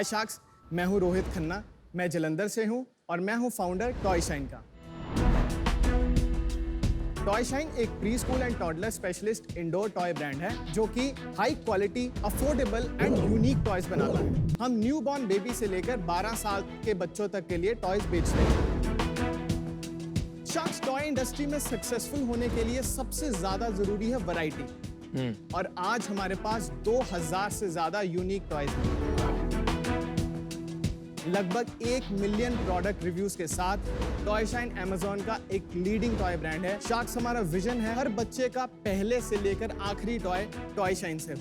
हाय sharks, मैं हूं रोहित खन्ना, मैं जलंधर से हूं और मैं हूं फाउंडर टॉय शाइन का। टॉय शाइन एक pre school and toddler specialist indoor toy brand है जो कि high quality, affordable and unique toys बनाता है। हम न्यू बॉर्न बेबी से लेकर 12 साल के बच्चों तक के लिए टॉयज बेचते हैं। शार्क्स टॉय इंडस्ट्री में सक्सेसफुल होने के लिए सबसे ज्यादा जरूरी है वैरायटी, और आज हमारे पास 2000 से ज्यादा यूनिक टॉयज हैं। लगभग 1 मिलियन प्रोडक्ट रिव्यूज के साथ टॉय शाइन अमेज़न का एक लीडिंग टॉय ब्रांड है। शार्क्स हमारा विजन है हर बच्चे का पहले से लेकर आखिरी टॉय टॉय शाइन से।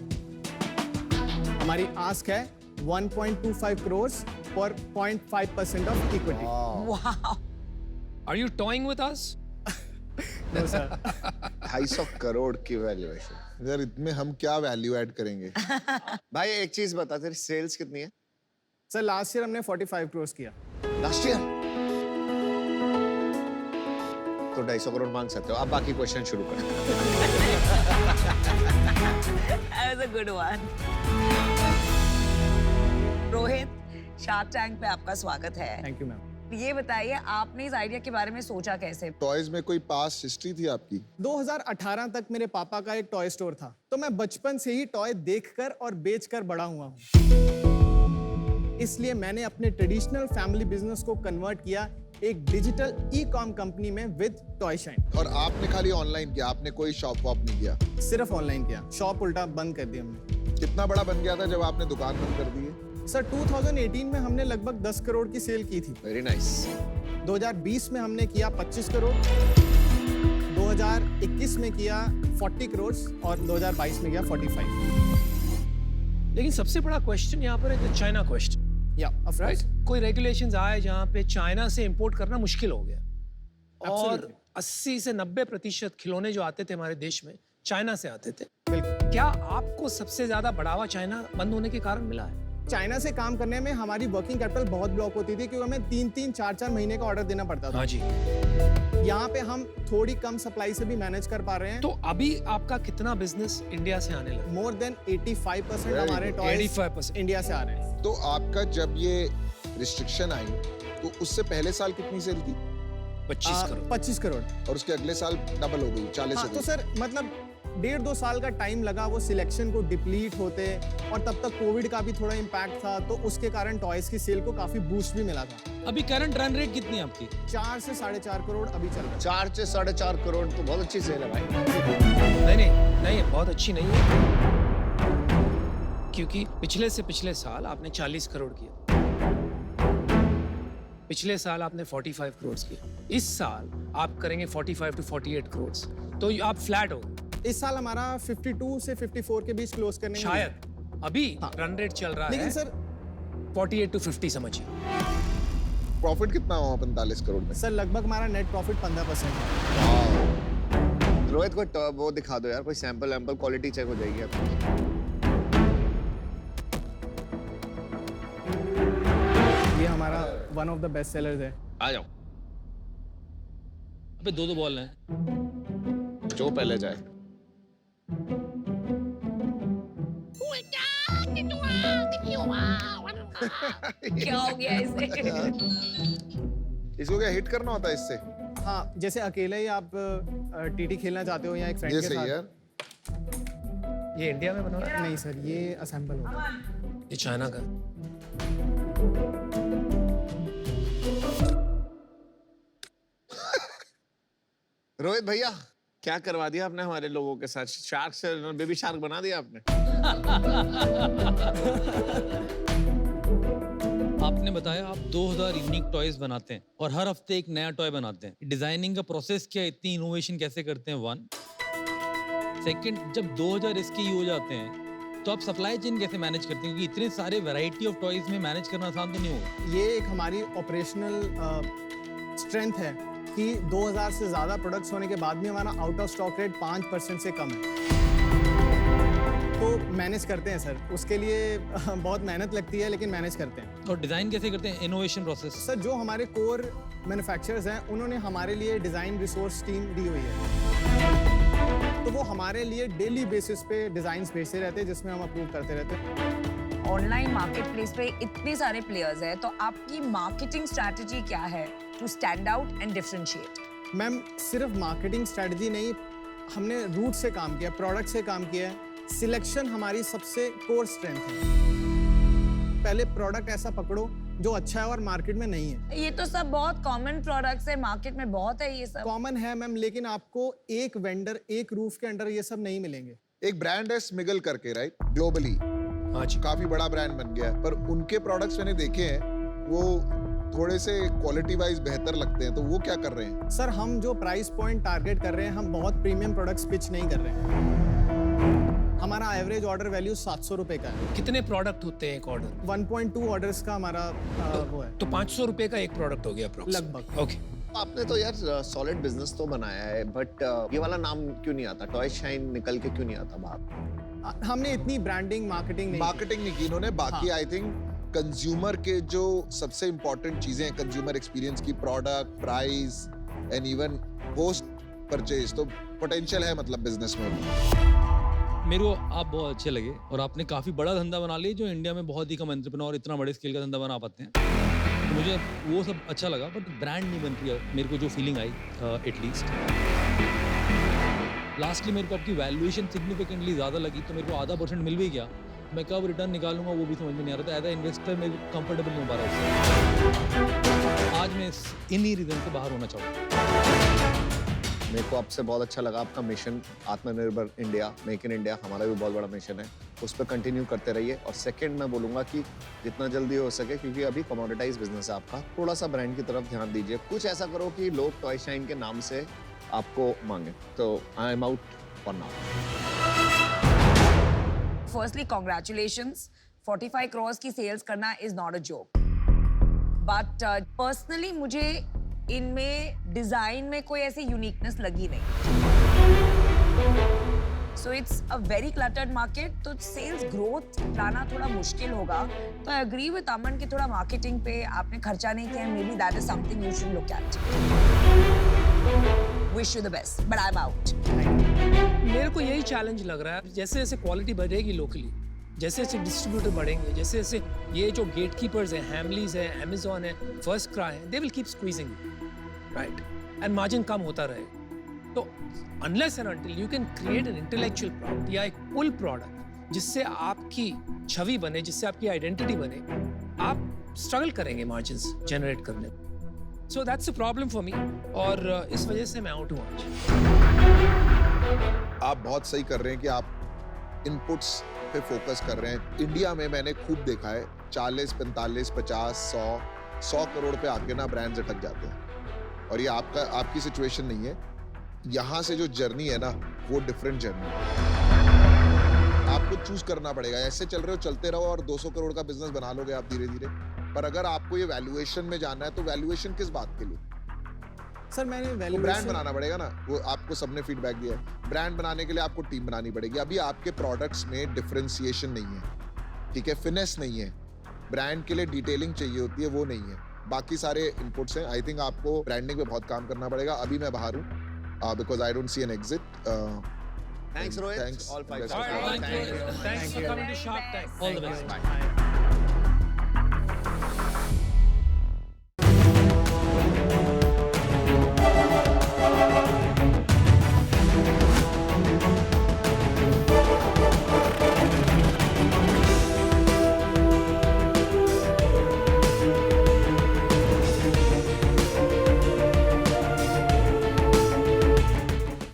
हमारी आस्क है 1.25 crore for 0.5% of equity. Wow. Are you toying with us? No sir. 250 crore की वैल्यूएशन। यार इतने हम क्या वैल्यू ऐड करेंगे? भाई एक चीज बता, तेरी सेल्स कितनी है? सर लास्ट ईयर हमने 45 करोड़ किया। लास्ट ईयर तो 250 करोड़ मांग सकते हो। आप बाकी क्वेश्चन शुरू करें। That was a good one. Rohit, shark tank पे आपका स्वागत है। Thank you ma'am. ये बताइए, आपने इस आइडिया के बारे में सोचा कैसे? टॉयज में कोई पास्ट हिस्ट्री थी आपकी? 2018 तक मेरे पापा का एक टॉय स्टोर था, तो मैं बचपन से ही टॉय देखकर और बेचकर बड़ा हुआ हूँ। इसलिए मैंने अपने ट्रेडिशनल फैमिली बिजनेस को कन्वर्ट किया एक डिजिटल ई-कॉम कंपनी में विद टॉय शाइन। और आपने खाली ऑनलाइन किया, आपने कोई शॉप वॉप नहीं किया? सिर्फ ऑनलाइन किया, शॉप उल्टा बंद कर दी हमने। कितना बड़ा बन गया था जब आपने दुकान बंद कर दी? सर 2018 में हमने लगभग 10 करोड़ की सेल की थी। Very nice. 2020 में हमने किया 25 करोड़, 2021 में किया 40 करोड़ और 2022 में किया 45। लेकिन सबसे बड़ा क्वेश्चन यहाँ पर है जो चाइना क्वेश्चन। या ऑफ कोर्स। कोई रेगुलेशंस आए जहाँ पे चाइना से इंपोर्ट करना मुश्किल हो गया और Absolutely. 80 से 90% खिलौने जो आते थे हमारे देश में चाइना से आते थे। बिल्कुल। क्या आपको सबसे ज्यादा बढ़ावा चाइना बंद होने के कारण मिला है? चाइना से काम करने में हमारी वर्किंग कैपिटल बहुत ब्लॉक होती थी क्योंकि हमें 3-3, 4-4 महीने का ऑर्डर देना पड़ता था। हाँ जी। यहाँ पे हम थोड़ी कम सप्लाई से भी मैनेज कर पा रहे हैं। तो अभी आपका कितना बिजनेस इंडिया से आने लगा? मोर देन 85% Very हमारे good. टॉयज 85%। इंडिया से आ रहे हैं। तो आपका जब ये रिस्ट्रिक्शन आई तो उससे पहले साल कितनी सेल थी? 25 करोड़। 25 करोड़। और उसके अगले साल डबल हो गई, 40 हाँ, हो तो गई। सर मतलब 1.5-2 साल का टाइम लगा वो सिलेक्शन को डिप्लीट होते, और तब तक कोविड का भी थोड़ा इम्पैक्ट था, तो उसके कारण टॉयज की सेल को काफी बूस्ट भी मिला था। अभी करंट रन रेट कितनी है आपकी? 4 से 4.5 करोड़ अभी चल रहा है। 4 से 4.5 करोड़ तो बहुत अच्छी सेल है भाई। नहीं बहुत अच्छी नहीं है, क्योंकि पिछले से पिछले साल आपने 40 करोड़ किया, पिछले साल आपने 45 करोड़ किया, इस साल आप करेंगे 45 to 48 करोड़, तो आप फ्लैट हो। इस साल हमारा 52 से 54 के बीच क्लोज करने में शायद अभी हाँ। रन रेट चल रहा लेकिन है सर 48 to 50 समझिए। प्रॉफिट कितना हुआ 45 करोड़ में? सर लगभग हमारा नेट प्रॉफिट 15% है। रोहित को वो दिखा दो यार, कोई सैंपल वैम्पल, क्वालिटी चेक हो जाएगी आपकी। ये हमारा one of the best sellers है। आ जाओ, अबे दो बॉल हैं। जो पहले जाए। क्या हो गया इसे? इसको क्या हिट करना होता है इससे? हाँ, जैसे अकेले ही आप टीटी खेलना चाहते हो या एक फ्रेंड ये के सही साथ। यार। ये इंडिया में बना हुआ है? नहीं सर, ये असेंबल होगा। ये चाइना का। रोहित भैया, क्या करवा दिया आपने हमारे लोगों के साथ? शार्क से बेबी शार्क बना दिया आपने। आपने बताया आप 2000 यूनिक टॉयज बनाते हैं और हर हफ्ते एक नया टॉय बनाते हैं। डिजाइनिंग का प्रोसेस क्या है? इतनी इनोवेशन कैसे करते हैं? 1 सेकंड, जब 2000 इसके हो जाते हैं तो आप सप्लाई चेन कैसे मैनेज करते हैं? क्योंकि इतने सारे वैरायटी ऑफ टॉयज में मैनेज करना आसान तो नहीं होगा। ये एक हमारी ऑपरेशनल स्ट्रेंथ है कि 2000 से ज़्यादा प्रोडक्ट्स होने के बाद भी हमारा आउट ऑफ स्टॉक रेट 5% से कम है। तो मैनेज करते हैं सर, उसके लिए बहुत मेहनत लगती है लेकिन मैनेज करते हैं। और डिजाइन कैसे करते हैं? Innovation process. सर जो हमारे कोर मैन्युफैक्चरर्स हैं उन्होंने हमारे लिए डिज़ाइन रिसोर्स टीम दी हुई है, तो वो हमारे लिए डेली बेसिस पे डिज़ाइंस भेजते रहते हैं जिसमें हम अप्रूव करते रहते हैं। ऑनलाइन मार्केट प्लेस पे इतने सारे प्लेयर्स हैं, तो आपकी मार्केटिंग स्ट्रैटेजी क्या है to stand out and differentiate? Ma'am सिर्फ मार्केटिंग स्ट्रेटजी नहीं, हमने रूट से काम किया, प्रोडक्ट से काम किया है। सिलेक्शन हमारी सबसे कोर स्ट्रेंथ है। पहले प्रोडक्ट ऐसा पकड़ो जो अच्छा है और मार्केट में नहीं है। ये तो सब बहुत कॉमन प्रोडक्ट्स है, मार्केट में बहुत है ये सब। कॉमन है मैम, लेकिन आपको एक वेंडर एक रूफ के अंडर ये सब नहीं मिलेंगे। एक ब्रांड है स्मिगल करके, राइट, ग्लोबली हाँ जी। काफी बड़ा ब्रांड बन गया है, पर उनके प्रोडक्ट्स मैंने देखे हैं वो थोड़े से क्वालिटी वाइज बेहतर लगते हैं, तो वो क्या कर रहे हैं? सर हम जो प्राइस पॉइंट टारगेट कर रहे हैं, हम बहुत प्रीमियम प्रोडक्ट्स पिच नहीं कर रहे हैं। हमारा एवरेज ऑर्डर वैल्यू 700 रुपए का है। कितने प्रोडक्ट होते हैं एक ऑर्डर? 1.2 ऑर्डर्स का हमारा वो है तो 500 रुपए का एक प्रोडक्ट हो गया approx। लगभग। ओके। आपने तो यार सॉलिड बिजनेस तो बनाया है, बट ये वाला नाम क्यों नहीं आता? टॉय शाइन निकल के क्यों नहीं आता बाहर? हमने इतनी ब्रांडिंग मार्केटिंग नहीं मार्केटिंग नहीं की इन्होंने, बाकी आई थिंक कंज्यूमर के जो सबसे इंपॉर्टेंट चीजें हैं कंज्यूमर एक्सपीरियंस की, product, price and even post purchase, तो पोटेंशियल है मतलब बिजनेस में। मेरे को आप बहुत अच्छे लगे और आपने काफ़ी बड़ा धंधा बना लिया जो इंडिया में बहुत ही कम एंटरप्रेन्योर इतना बड़े स्केल का धंधा बना पाते हैं, तो मुझे वो सब अच्छा लगा, बट ब्रांड नहीं बन रही है। मेरे को जो फीलिंग आई एटलीस्ट लास्टली मेरे को आपकी वैल्यूएशन सिग्निफिकेंटली ज़्यादा लगी, तो मेरे को आधा % मिल भी गया। मैं कब रिटर्न निकालूंगा वो भी समझ में नहीं आ रहा था। एज अ इन्वेस्टर मेरे को कंफर्टेबल नहीं हो पा रहा उससे। आज मैं इन्हीं रीजन से बाहर होना चाहूँगा। मेरे को आपसे बहुत अच्छा लगा आपका मिशन, आत्मनिर्भर इंडिया, मेक इन इंडिया, हमारा भी बहुत बड़ा मिशन है, उस पर कंटिन्यू करते रहिए। और सेकंड मैं बोलूँगा कि जितना जल्दी हो सके, क्योंकि अभी कमोडिटाइज बिजनेस है आपका, थोड़ा सा ब्रांड की तरफ ध्यान दीजिए। कुछ ऐसा करो कि लोग टॉय शाइन के नाम से आपको मांगे। तो I am out for now. Firstly congratulations, 45 crores की सेल्स करना is not a joke, but personally मुझे इनमें डिजाइन में कोई ऐसी यूनिकनेस लगी नहीं। So it's a very cluttered market, तो सेल्स ग्रोथ लाना थोड़ा मुश्किल होगा। तो आई एग्री विद अमन कि थोड़ा मार्केटिंग पे आपने खर्चा नहीं किया। May be that is something you should look at. Wish you the best, but I am out. मेरे को यही चैलेंज लग रहा है, जैसे जैसे क्वालिटी बढ़ेगी लोकली, जैसे जैसे डिस्ट्रीब्यूटर बढ़ेंगे, जैसे जैसे ये जो गेटकीपर्स हैं, हैमलीज है, अमेज़न है, फर्स्ट क्राई है, they will keep squeezing, right, and margin कम होता रहेगा। तो unless and until you can create an intellectual product या एक पुल प्रोडक्ट जिससे आपकी छवि बने, जिससे आपकी आइडेंटिटी बने, आप स्ट्रगल करेंगे मार्जिन्स जनरेट करने में। So that's a problem for me, और इस वजह से मैं आउट हूँ आज। आप बहुत सही कर रहे हैं कि आप इनपुट्स पे फोकस कर रहे हैं। इंडिया में मैंने खूब देखा है 40, 45, 50, 100 करोड़ पे आके ना ब्रांड्स अटक जाते हैं, और ये आपकी सिचुएशन नहीं है। यहाँ से जो जर्नी है ना, वो डिफरेंट जर्नी है। आपको चूज करना पड़ेगा। ऐसे चल रहे हो, चलते रहो और 200 करोड़ का बिजनेस बना लोगे आप धीरे धीरे, पर अगर आपको ये वैल्यूएशन में जाना है तो वैल्यूएशन किस बात के लिए? सर मैंने ब्रांड वैल्यूएशन बनाना पड़ेगा ना, वो आपको सबने फीडबैक दिया है। ब्रांड बनाने के लिए आपको टीम बनानी पड़ेगी। अभी आपके प्रोडक्ट्स में डिफरेंशिएशन नहीं है, ठीक है, फिनेस नहीं है, ब्रांड के लिए डिटेलिंग चाहिए होती है, वो नहीं है। बाकी सारे इनपुट्स हैं। आई थिंक आपको ब्रांडिंग पे बहुत काम करना पड़ेगा। अभी मैं बाहर हूँ because I don't see an exit. Thanks, Rohit. Thanks. All five. Best of All right, luck. thank you. Thanks for coming to Shark Tank. All the best. Bye.